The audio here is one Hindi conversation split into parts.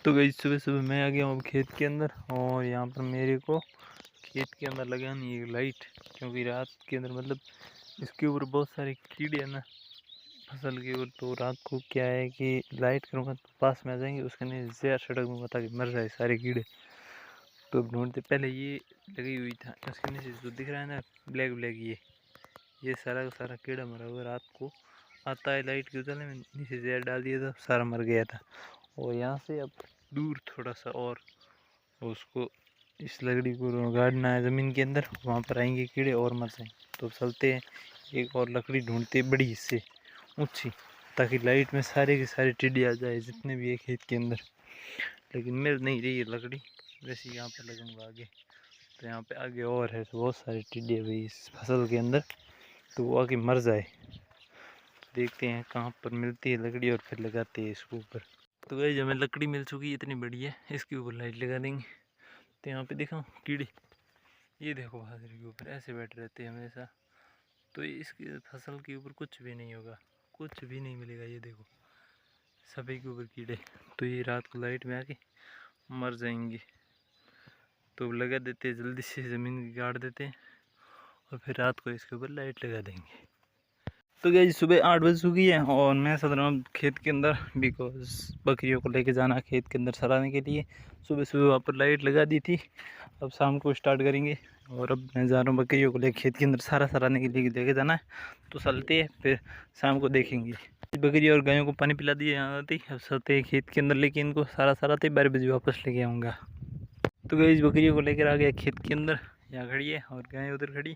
तो गई सुबह सुबह मैं आ गया हूँ खेत के अंदर, और यहाँ पर मेरे को खेत के अंदर लगानी है लाइट, क्योंकि रात के अंदर मतलब इसके ऊपर बहुत सारे कीड़े हैं ना फसल के ऊपर। तो रात को क्या है कि लाइट करूँगा तो पास में आ जाएंगे, उसके अंदर जहर छिड़क दूँगा ताकि मर जाए सारे कीड़े। तो ढूंढते पहले ये लगी हुई था, उसके नीचे जो दिख रहा है ना ब्लैक ब्लैक, ये सारा का सारा कीड़ा मरा हुआ रात को आता है लाइट के उजाले में, नीचे जहर डाल दिया था, सारा मर गया था। और यहाँ से अब दूर थोड़ा सा और उसको इस लकड़ी को गाड़ना है ज़मीन के अंदर, वहाँ पर आएंगे कीड़े और मर जाएंगे। तो चलते हैं एक और लकड़ी ढूंढते बड़ी हिस्से ऊंची, ताकि लाइट में सारे के सारे टिड्डे आ जाए जितने भी है खेत के अंदर। लेकिन मिल नहीं रही है लकड़ी, वैसे यहाँ पर लगूंगा आगे। तो यहाँ पे आगे और है तो बहुत सारे टिड्डे भाई इस फसल के अंदर, तो वो आगे मर जाए। देखते हैं कहाँ पर मिलती है लकड़ी और फिर लगाते हैं इसके ऊपर। तो गाइस हमें लकड़ी मिल चुकी है इतनी बड़ी है, इसके ऊपर लाइट लगा देंगे। तो यहाँ पे देखो कीड़े, ये देखो बाजरे के ऊपर ऐसे बैठ रहते हैं हमेशा। तो इसकी फसल के ऊपर कुछ भी नहीं होगा, कुछ भी नहीं मिलेगा। ये देखो सभी के ऊपर कीड़े, तो ये रात को लाइट में आके मर जाएंगे। तो लगा देते हैं जल्दी से, ज़मीन गाड़ देते हैं और फिर रात को इसके ऊपर लाइट लगा देंगे। तो क्या सुबह 8 बज चुकी है और मैं चल रहा हूँ खेत के अंदर, बिकॉज बकरियों को लेके जाना खेत के अंदर चराने के लिए। सुबह सुबह वहाँ पर लाइट लगा दी थी, अब शाम को स्टार्ट करेंगे। और अब मैं जा रहा हूँ बकरियों को लेके खेत के अंदर सारा सराने के लिए लेके जाना है। तो चलते हैं फिर शाम को देखेंगे। बकरी और गायों को पानी पिला दिए यहाँ आते ही, अब चलते हैं खेत के अंदर लेके इनको सारा सराते 12 बजे वापस लेके आऊँगा। तो गई बकरियों को लेकर आ गया खेत के अंदर, यहाँ खड़ी है और गाय उधर खड़ी।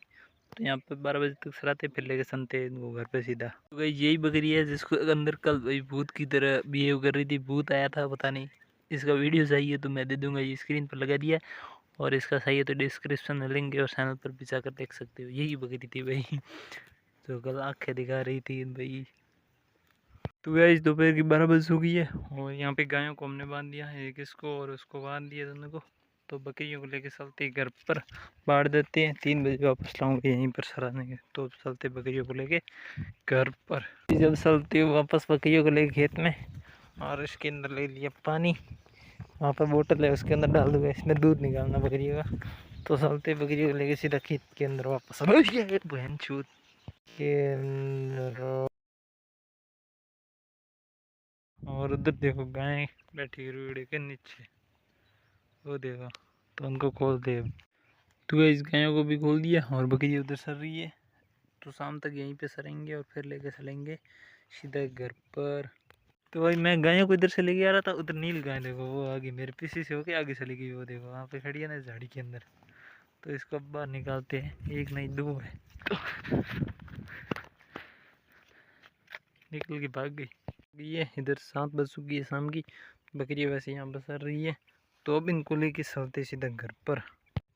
तो यहाँ पे 12 बजे तक सराते फिर लेके संते वो घर पे सीधा। तो गई यही बकरी है जिसको अंदर कल भाई भूत की तरह बिहेव कर रही थी, भूत आया था पता नहीं। इसका वीडियो चाहिए तो मैं दे दूंगा, ये स्क्रीन पर लगा दिया, और इसका चाहिए तो डिस्क्रिप्शन में लिंक और चैनल पर भी जाकर देख सकते हो। यही बकरी थी भाई जो कल आँखें दिखा रही थी भाई। तो गई दोपहर की 12 बज हो गई है और यहाँ पे गायों को हमने बांध दिया है, एक इसको और उसको बांध दिया दोनों को। तो बकरियों को लेके चलते घर पर बांध देते हैं, 3 बजे वापस लाऊंगे यहीं पर सराने के। तो चलते बकरियों को लेके घर पर। जब चलते वापस बकरियों को लेके खेत में, और इसके अंदर ले लिया पानी, वहाँ पर बोतल है उसके अंदर डाल दूंगा, इसमें दूध निकालना बकरियों का। तो चलते बकरियों को लेके सीधा खेत के अंदर वापस बहन छूत के अंदर। और उधर देखो गाय बैठी रुड़े के नीचे, वो देखो। तो उनको खोल दे। तो इस गायों को भी खोल दिया और बकरी उधर सर रही है। तो शाम तक यहीं पे सरेंगे और फिर लेके चलेंगे सीधा घर पर। तो भाई मैं गायों को इधर से लेके आ रहा था, उधर नील गाय देखो वो आगे मेरे पीछे से होके आगे चली गई, वो देखो वहाँ पे खड़ी है ना झाड़ी के अंदर। तो इसको अब बाहर निकालते हैं, एक नहीं दो है। निकल के भाग गई ये। इधर 7 बज चुकी है शाम की, बकरी वैसे यहाँ बसर रही है। तो अब इनको लेके चलते सीधा घर पर।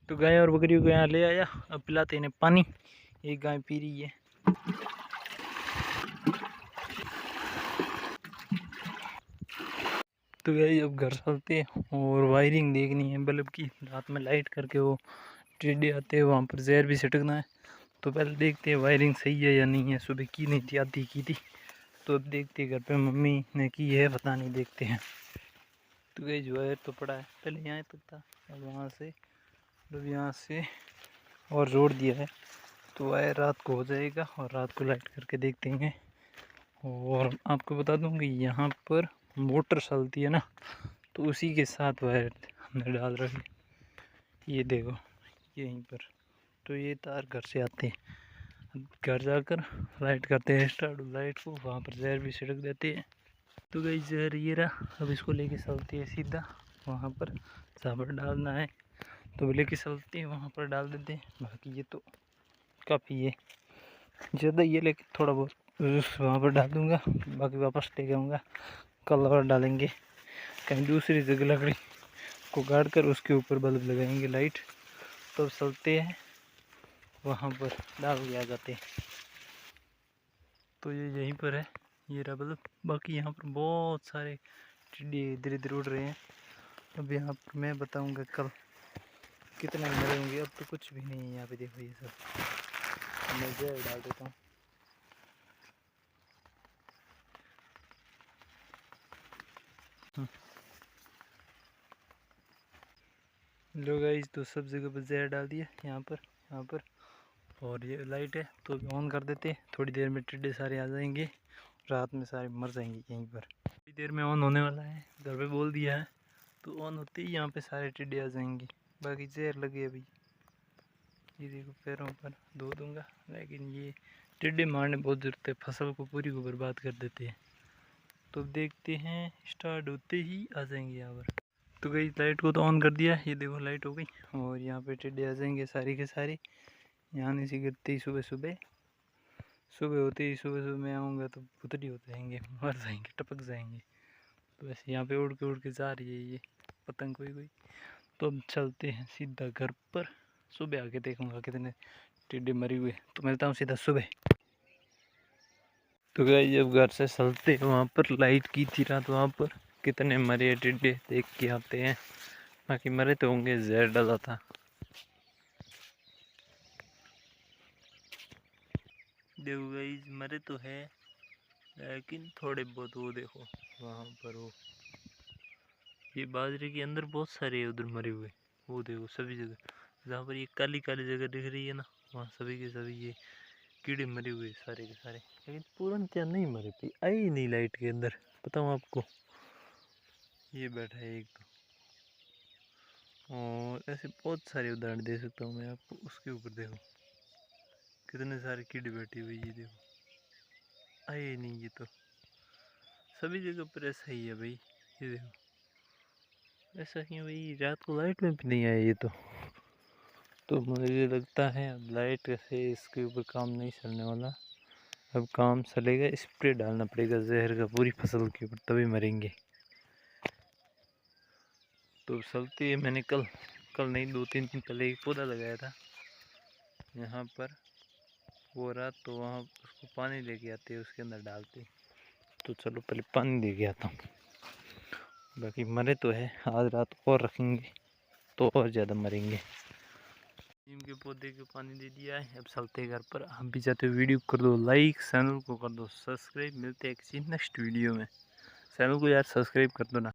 तो गाय और बकरियों को यहाँ ले आया, अब पिलाते इन्हें पानी। एक गाय पी रही है। तो गाय अब घर चलते हैं और वायरिंग देखनी है बल्ब की, रात में लाइट करके वो टिड्डे आते हैं वहाँ पर जहर भी छिड़कना है। तो पहले देखते हैं वायरिंग सही है या नहीं है, सुबह की नहीं थी आधी की थी। तो अब देखते हैं घर पे मम्मी ने की है पता नहीं, देखते हैं। तो गई जो वायर तो पड़ा है, पहले यहाँ तक था, अब वहाँ से अब यहाँ से और जोड़ दिया है। तो वायर रात को हो जाएगा और रात को लाइट करके देखते हैं। और आपको बता दूँ कि यहाँ पर मोटर चलती है ना, तो उसी के साथ वायर हमने डाल रखी, ये देखो यहीं पर। तो ये तार घर से आते हैं, घर जाकर लाइट करते हैं स्टार्ट लाइट को, वहाँ पर जहर भी छिड़क देते हैं। तो गई जहर ये रहा, अब इसको लेके चलते हैं सीधा वहाँ पर जहाँ पर डालना है। तो लेके चलते हैं वहाँ पर डाल देते हैं। बाकी ये तो काफ़ी है ज़्यादा, ये लेके थोड़ा बहुत वहाँ पर डाल दूँगा, बाकी वापस ले जाऊँगा। कल और डालेंगे कहीं दूसरी जगह लकड़ी को गाड़ कर उसके ऊपर बल्ब लगाएंगे लाइट। तो चलते हैं वहाँ पर डाल के आ जाते हैं। तो ये यहीं पर है, ये रहा बल्ब। बाकी यहाँ पर बहुत सारे टिड्डे इधर इधर उड़ रहे हैं। अब यहाँ पर मैं बताऊँगा कल कितने मरे होंगे। अब तो कुछ भी नहीं है यहाँ पे, देखो ये सब मैं जहर डाल देता हूँ। लो गाइस, तो सब जगह पर जहर डाल दिया यहाँ पर। और ये लाइट है तो अभी ऑन कर देते हैं। थोड़ी देर में टिड्डे सारे आ जाएंगे, रात में सारे मर जाएंगे यहीं पर। थोड़ी देर में ऑन होने वाला है, घर पे बोल दिया है, तो ऑन होते ही यहाँ पे सारे टिड्डे आ जाएंगे। बाकी जहर लगे अभी, ये देखो पैरों पर धो दूंगा। लेकिन ये टिड्डे मारने बहुत जरूरत है, फसल को पूरी को बर्बाद कर देते हैं। तो देखते हैं, स्टार्ट होते ही आ जाएंगे यहाँ पर। तो गई लाइट को तो ऑन कर दिया, ये देखो लाइट हो गई। और यहाँ पे टिड्डे आ जाएंगे सारे के सारे। यहाँ नहीं से गिरते ही सुबह होते ही सुबह मैं आऊँगा तो पुतली हो जाएंगे, मर जाएंगे, टपक जाएंगे। तो वैसे यहाँ पे उड़ के जा रही है ये पतंग कोई। तो अब चलते हैं सीधा घर पर। सुबह आके देखूंगा कितने टिड्डे मरे हुए, तो मिलता हूँ सीधा सुबह। तो गाइस जब घर से चलते वहाँ पर लाइट की थी रात, वहाँ पर कितने मरे टिड्डे देख के आते हैं। बाकी मरे तो होंगे, जहर डाला था। देखो गाइस मरे तो है, लेकिन थोड़े बहुत। वो देखो वहाँ पर, ये बाजरे के अंदर बहुत सारे है उधर मरे हुए। वो देखो सभी जगह, जहाँ पर ये काली काली जगह दिख रही है ना, वहाँ सभी के सभी ये कीड़े मरे हुए सारे के सारे। लेकिन पूरन क्या नहीं मरे, भाई आई ही नहीं लाइट के अंदर, बताऊँ आपको। ये बैठा है एक तो, और ऐसे बहुत सारे उदाहरण दे सकता हूँ मैं आपको। उसके ऊपर देखो कितने सारे कीड़े बैठे हुए, ये देखो आए ही नहीं। ये तो सभी जगह पर ऐसा ही है भाई, ये देखो ऐसा ही है भाई। रात को लाइट में भी नहीं आया ये तो मुझे लगता है अब लाइट से इसके ऊपर काम नहीं चलने वाला। अब काम चलेगा, स्प्रे डालना पड़ेगा जहर का पूरी फसल के ऊपर, तभी मरेंगे। तो चलती है, मैंने कल नहीं 2-3 दिन पहले एक पौधा लगाया था यहाँ पर। वो रात तो वहाँ उसको पानी लेके आते, उसके अंदर डालते। तो चलो पहले पानी लेके आता हूँ। बाकी मरे तो है, आज रात और रखेंगे तो और ज़्यादा मरेंगे। नीम के पौधे को पानी दे दिया है, अब चलते घर पर। हम भी चाहते हो वीडियो कर दो लाइक, चैनल को कर दो सब्सक्राइब। मिलते हैं किसी नेक्स्ट वीडियो में। चैनल को यार सब्सक्राइब कर दो ना।